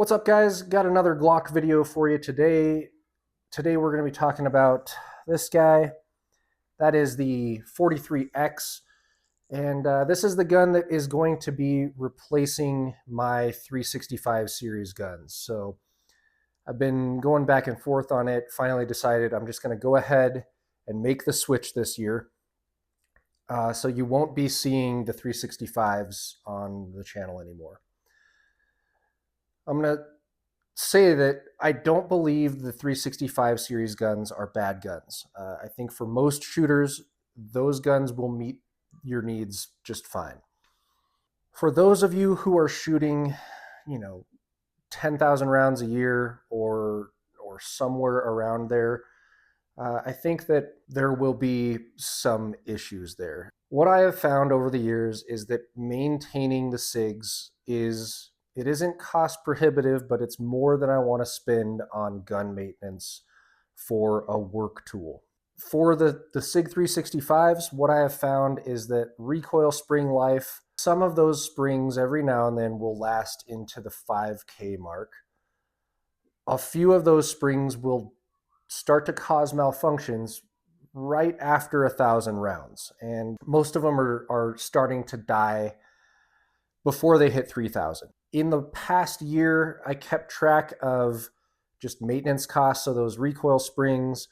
What's up, guys? Got another Glock video for you today. Today we're going to be talking about this guy. That is the 43x, and this is the gun that is going to be replacing my 365 series guns. So I've been going back and forth on it. Finally decided I'm just going to go ahead and make the switch this year. So you won't be seeing the 365s on the channel anymore. I'm going to say that I don't believe the 365 series guns are bad guns. I think for most shooters, those guns will meet your needs just fine. For those of you who are shooting, 10,000 rounds a year or somewhere around there, I think that there will be some issues there. What I have found over the years is that maintaining the SIGs isn't cost prohibitive, but it's more than I want to spend on gun maintenance for a work tool. For the SIG 365s, what I have found is that recoil spring life, some of those springs every now and then will last into the 5K mark. A few of those springs will start to cause malfunctions right after 1,000 rounds, and most of them are starting to die before they hit 3,000. In the past year, I kept track of just maintenance costs of those recoil springs.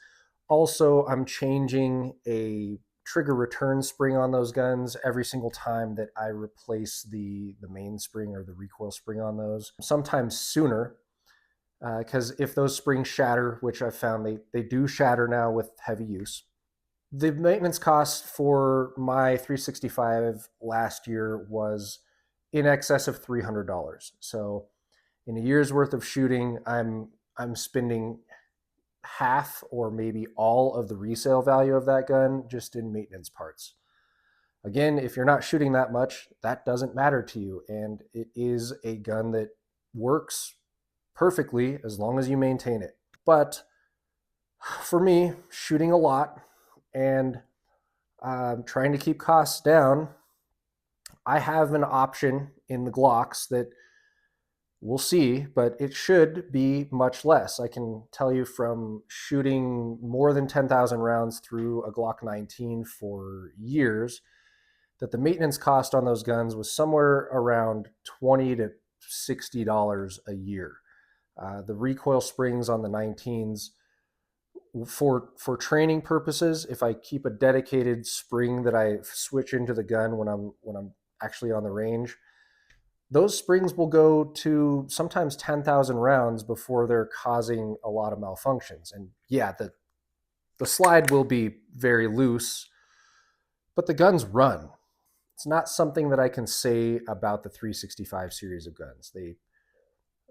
Also, I'm changing a trigger return spring on those guns every single time that I replace the main spring or the recoil spring on those, sometimes sooner, because if those springs shatter, which I've found they do shatter now with heavy use. The maintenance cost for my 365 last year was in excess of $300. So in a year's worth of shooting, I'm spending half or maybe all of the resale value of that gun just in maintenance parts. Again, if you're not shooting that much, that doesn't matter to you, and it is a gun that works perfectly as long as you maintain it. But for me, shooting a lot and trying to keep costs down, I have an option in the Glocks that we'll see, but it should be much less. I can tell you from shooting more than 10,000 rounds through a Glock 19 for years that the maintenance cost on those guns was somewhere around $20 to $60 a year. The recoil springs on the 19s, for training purposes, if I keep a dedicated spring that I switch into the gun when I'm actually on the range, those springs will go to sometimes 10,000 rounds before they're causing a lot of malfunctions. And yeah, the slide will be very loose, but the guns run. It's not something that I can say about the 365 series of guns.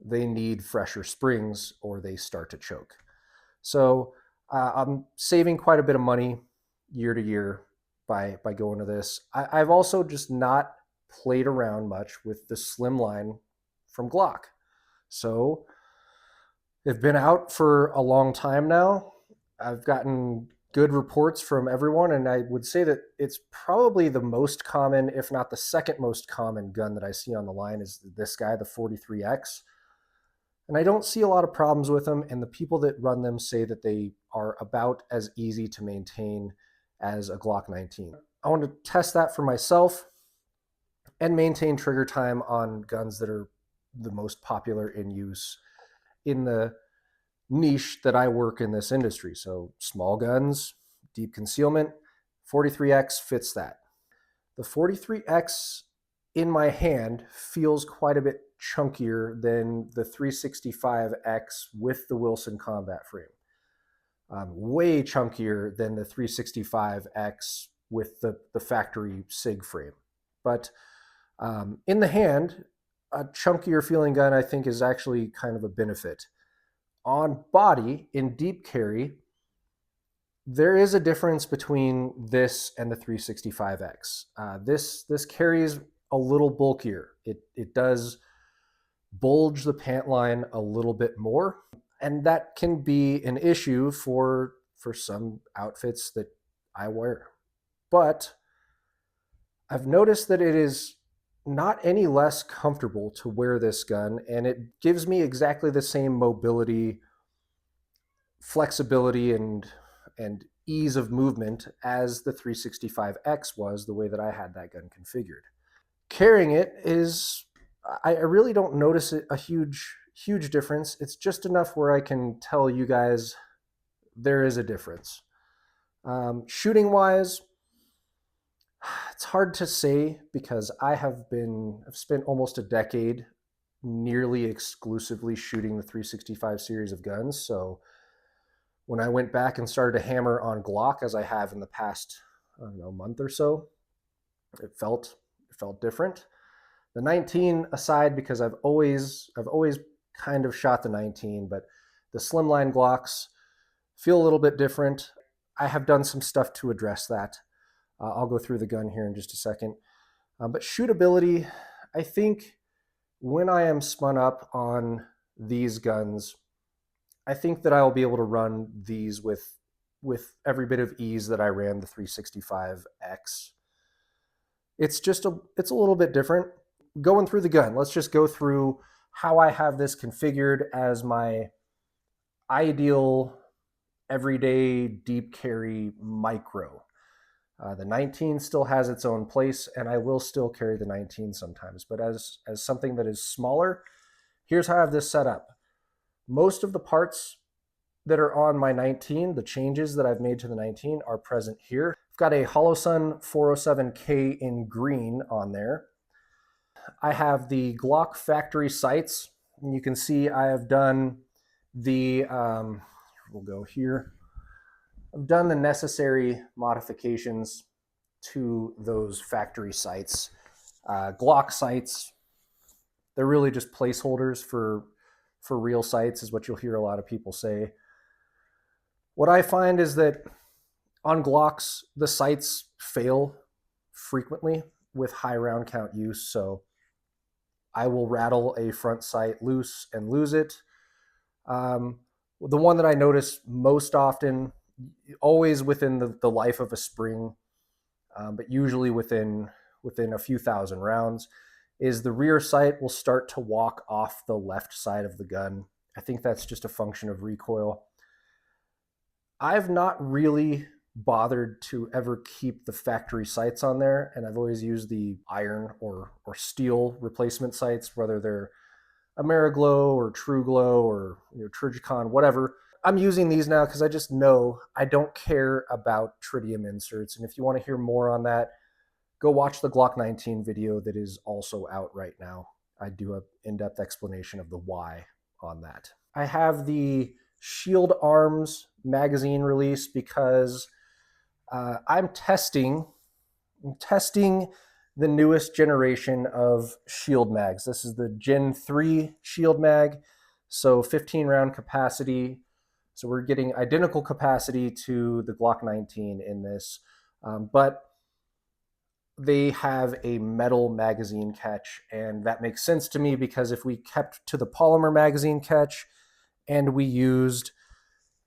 They need fresher springs or they start to choke. So I'm saving quite a bit of money year to year by going to this. I've also just not played around much with the slimline from Glock. So they've been out for a long time now. I've gotten good reports from everyone, and I would say that it's probably the most common, if not the second most common gun that I see on the line is this guy, the 43x. And I don't see a lot of problems with them, and the people that run them say that they are about as easy to maintain as a Glock 19. I want to test that for myself and maintain trigger time on guns that are the most popular in use in the niche that I work in this industry. So small guns, deep concealment, 43x fits that. The 43x in my hand feels quite a bit chunkier than the 365x with the Wilson combat frame. Way chunkier than the 365x with the factory SIG frame. But in the hand, a chunkier feeling gun I think is actually kind of a benefit. On body, in deep carry, there is a difference between this and the 365x. This carries a little bulkier. It does bulge the pant line a little bit more, and that can be an issue for some outfits that I wear. But I've noticed that it is not any less comfortable to wear this gun, and it gives me exactly the same mobility, flexibility, and ease of movement as the 365X was, the way that I had that gun configured. Carrying it is, I really don't notice a huge difference. It's just enough where I can tell you guys there is a difference. Shooting wise, it's hard to say because I've spent almost a decade nearly exclusively shooting the 365 series of guns. So when I went back and started to hammer on Glock, as I have in the past, I don't know, month or so, it felt different. The 19 aside, because I've always kind of shot the 19, but the slimline Glocks feel a little bit different. I have done some stuff to address that. I'll go through the gun here in just a second. But shootability, I think when I am spun up on these guns, I think that I will be able to run these with every bit of ease that I ran the 365X. It's a little bit different. Going through the gun, let's just go through how I have this configured as my ideal everyday deep carry micro. The 19 still has its own place, and I will still carry the 19 sometimes. But as something that is smaller, here's how I have this set up. Most of the parts that are on my 19, the changes that I've made to the 19 are present here. I've got a Holosun 407K in green on there. I have the Glock factory sights, and you can see I have done the, we'll go here. I've done the necessary modifications to those factory sights. Glock sights, they're really just placeholders for real sights, is what you'll hear a lot of people say. What I find is that on Glocks, the sights fail frequently with high round count use, so I will rattle a front sight loose and lose it. The one that I notice most often, always within the life of a spring, but usually within a few thousand rounds, is the rear sight will start to walk off the left side of the gun. I think that's just a function of recoil. I've not really bothered to ever keep the factory sights on there, and I've always used the iron or steel replacement sights, whether they're Ameriglow or TrueGlow or Trijicon, whatever. I'm using these now because I just know I don't care about tritium inserts. And if you want to hear more on that, go watch the Glock 19 video that is also out right now. I do an in-depth explanation of the why on that. I have the Shield Arms magazine release because I'm testing the newest generation of Shield mags. This is the Gen 3 Shield mag, so 15 round capacity. So we're getting identical capacity to the Glock 19 in this, but they have a metal magazine catch, and that makes sense to me because if we kept to the polymer magazine catch and we used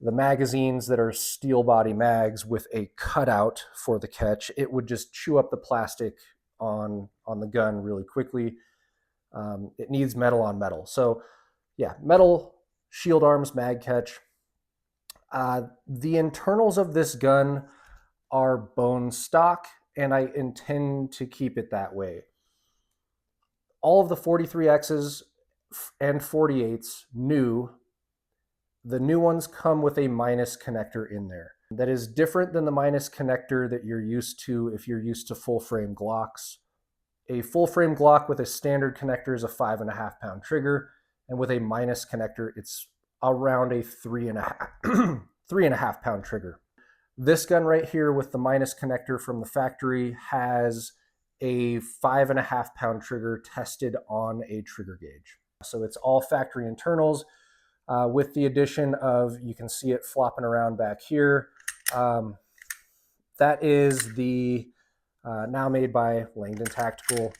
the magazines that are steel body mags with a cutout for the catch, it would just chew up the plastic on the gun really quickly. It needs metal on metal. So yeah, metal Shield Arms mag catch. The internals of this gun are bone stock, and I intend to keep it that way. All of the 43Xs and 48s new, the new ones come with a minus connector in there. That is different than the minus connector that you're used to if you're used to full frame Glocks. A full frame Glock with a standard connector is a 5.5 pound trigger, and with a minus connector, it's around a 3.5 pound trigger. This gun right here with the minus connector from the factory has a 5.5 pound trigger tested on a trigger gauge. So it's all factory internals with the addition of, you can see it flopping around back here. That is the now made by Langdon Tactical.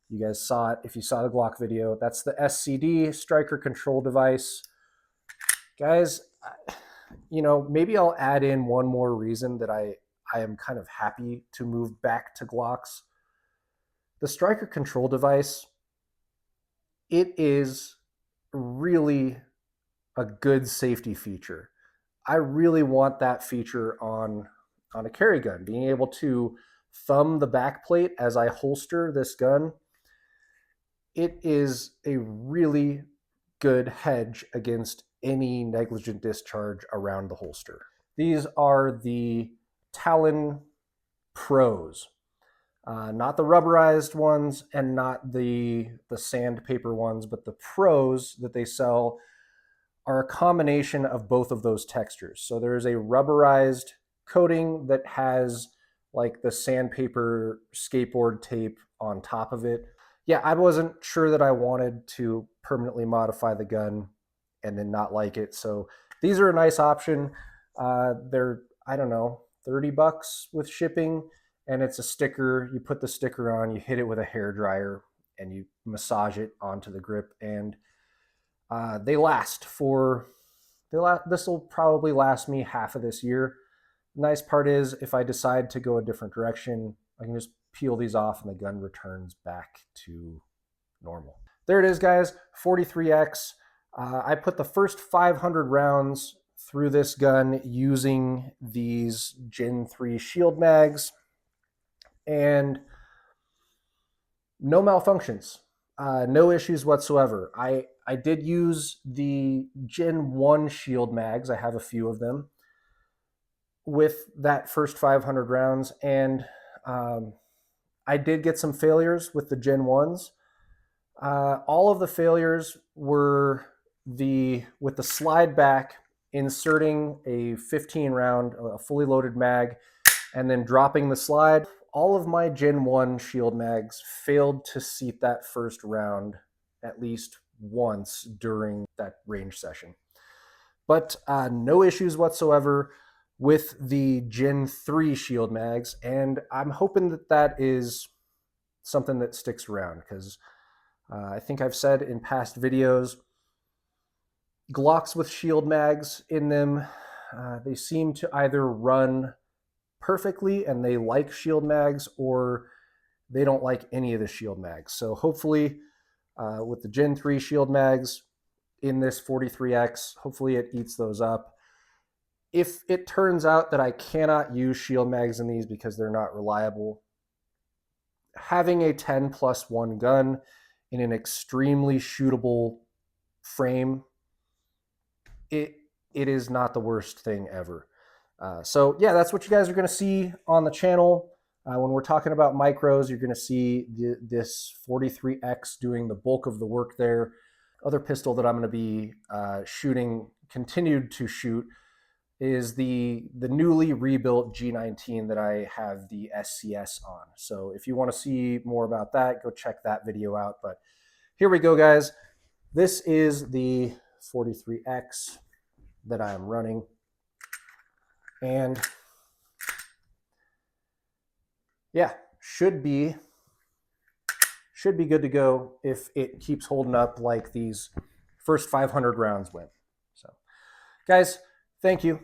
You guys saw it if you saw the Glock video. That's the SCD striker control device. Guys, maybe I'll add in one more reason that I am kind of happy to move back to Glocks. The striker control device, it is really a good safety feature. I really want that feature on a carry gun, being able to thumb the back plate as I holster this gun. It is a really good hedge against any negligent discharge around the holster. These are the Talon Pros, not the rubberized ones and not the sandpaper ones, but the Pros that they sell are a combination of both of those textures. So there's a rubberized coating that has like the sandpaper skateboard tape on top of it. Yeah, I wasn't sure that I wanted to permanently modify the gun and then not like it. So these are a nice option. They're, I don't know, 30 bucks with shipping, and it's a sticker. You put the sticker on, you hit it with a hair dryer, and you massage it onto the grip, and they last for, this will probably last me half of this year. Nice part is if I decide to go a different direction, I can just peel these off and the gun returns back to normal. There it is, guys, 43X. I put the first 500 rounds through this gun using these Gen 3 shield mags, and no malfunctions, no issues whatsoever. I did use the Gen 1 shield mags. I have a few of them with that first 500 rounds, and I did get some failures with the Gen 1s. All of the failures were with the slide back, inserting a 15 round, a fully loaded mag, and then dropping the slide. All of my Gen 1 shield mags failed to seat that first round at least once during that range session. But no issues whatsoever with the Gen 3 shield mags, and I'm hoping that that is something that sticks around, because I think I've said in past videos, Glocks with shield mags in them, they seem to either run perfectly and they like shield mags, or they don't like any of the shield mags. So hopefully with the Gen 3 shield mags in this 43X, hopefully it eats those up. If it turns out that I cannot use shield mags in these because they're not reliable, having a 10+1 gun in an extremely shootable frame, it is not the worst thing ever. So yeah, that's what you guys are going to see on the channel. When we're talking about micros, you're going to see this 43X doing the bulk of the work there. Other pistol that I'm going to be continued to shoot, is the newly rebuilt G19 that I have the SCS on. So if you want to see more about that, go check that video out. But here we go, guys. This is the 43X that I am running. And yeah, should be good to go if it keeps holding up like these first 500 rounds went. So guys, thank you.